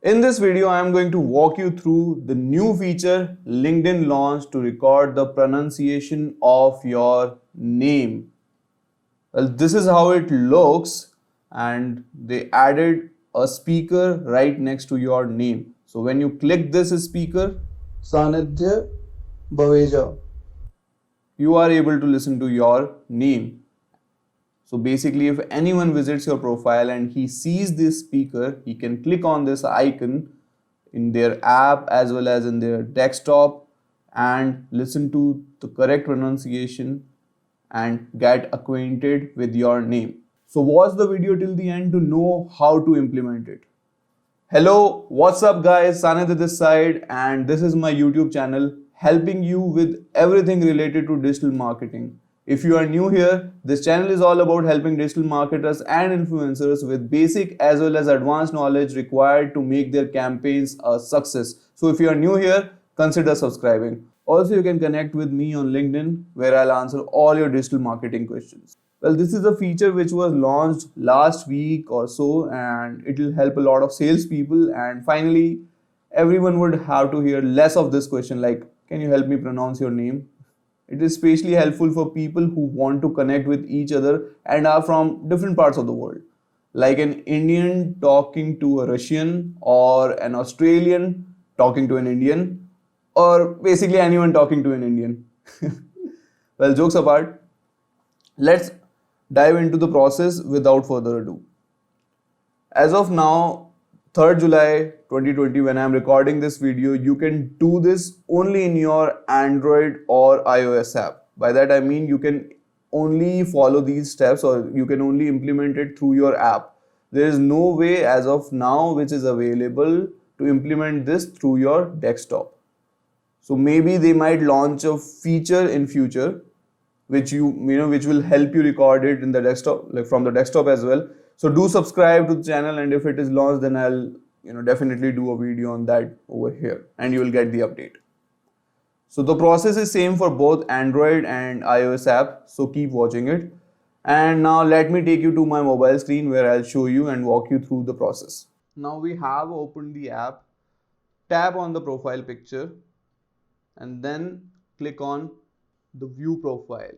In this video, I am going to walk you through the new feature LinkedIn launched to record the pronunciation of your name. Well, this is how it looks, and they added a speaker right next to your name. So when you click this speaker, Sanidhya Baveja. you are able to listen to your name. So basically, if anyone visits your profile and he sees this speaker, he can click on this icon in their app as well as in their desktop and listen to the correct pronunciation and get acquainted with your name. So watch the video till the end to know how to implement it. Hello, what's up guys? Sanidhya this side, and this is my YouTube channel helping you with everything related to digital marketing. If you are new here, this channel is all about helping digital marketers and influencers with basic as well as advanced knowledge required to make their campaigns a success. So if you are new here, consider subscribing. Also, you can connect with me on LinkedIn where I'll answer all your digital marketing questions. Well, this is a feature which was launched last week or so, and it will help a lot of salespeople. And finally, everyone would have to hear less of this question like, can you help me pronounce your name? It is especially helpful for people who want to connect with each other and are from different parts of the world. Like an Indian talking to a Russian, or an Australian talking to an Indian, or basically anyone talking to an Indian. Well, jokes apart, let's dive into the process without further ado. As of now, 3rd July 2020, when I'm recording this video, you can do this only in your Android or iOS app. By that I mean you can only follow these steps, or you can only implement it through your app. There is no way as of now which is available to implement this through your desktop. So maybe they might launch a feature in future which which will help you record it in the desktop, like from the desktop as well. So do subscribe to the channel, and if it is launched, then I'll definitely do a video on that over here, and you will get the update. So the process is same for both Android and iOS app, so keep watching it. And now let me take you to my mobile screen where I'll show you and walk you through the process. Now we have opened the app. Tap on the profile picture and then click on the view profile.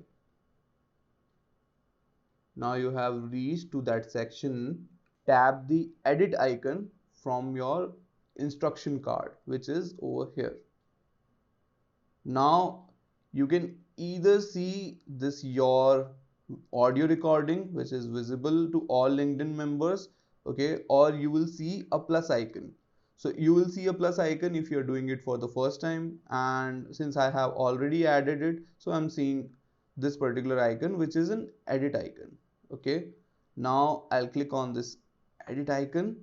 Now you have reached to that section. Tap the edit icon from your instruction card, which is over here. Now you can either see this your audio recording, which is visible to all LinkedIn members, okay, or you will see a plus icon. So you will see a plus icon if you're doing it for the first time, and since I have already added it, so I'm seeing this particular icon, which is an edit icon. Okay, now I'll click on this edit icon,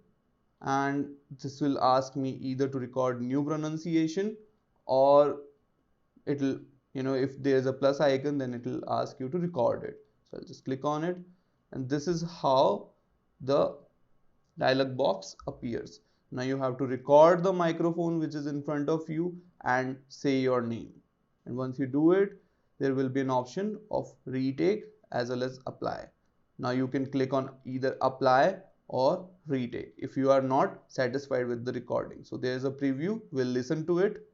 and this will ask me either to record new pronunciation, or it'll if there's a plus icon, then it will ask you to record it. So I'll just click on it, and this is how the dialog box appears. Now you have to record the microphone which is in front of you and say your name, and once you do it, there will be an option of retake as well as apply. Now you can click on either apply or retake if you are not satisfied with the recording. So there is a preview, we'll listen to it,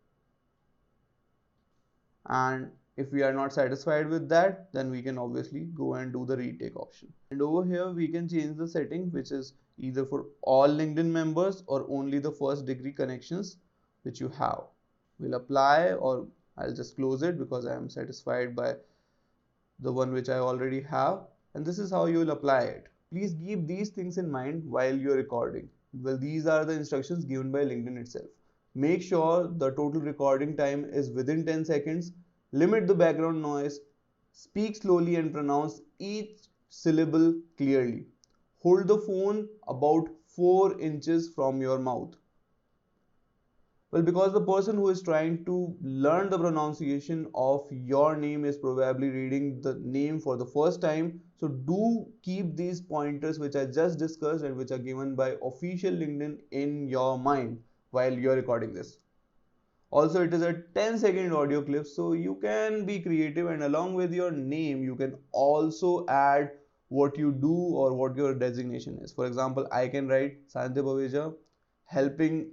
and if we are not satisfied with that, then we can obviously go and do the retake option. And over here we can change the setting, which is either for all LinkedIn members or only the first degree connections which you have. We'll apply, or I'll just close it because I am satisfied by the one which I already have, and this is how you will apply it. Please keep these things in mind while you're recording. Well, these are the instructions given by LinkedIn itself. Make sure the total recording time is within 10 seconds. Limit the background noise. Speak slowly and pronounce each syllable clearly. Hold the phone about 4 inches from your mouth. Well, because the person who is trying to learn the pronunciation of your name is probably reading the name for the first time. So do keep these pointers which I just discussed and which are given by official LinkedIn in your mind while you're recording this. Also, it is a 10-second audio clip, so you can be creative, and along with your name, you can also add what you do or what your designation is. For example, I can write Sanidhya Baveja, helping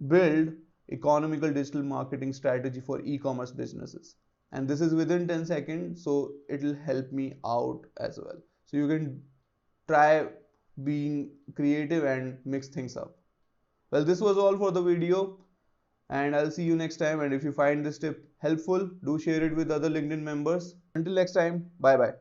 build economical digital marketing strategy for e-commerce businesses, and this is within 10 seconds, so it'll help me out as well. So you can try being creative and mix things up. Well, this was all for the video, and I'll see you next time. And if you find this tip helpful, do share it with other LinkedIn members. Until next time, bye bye.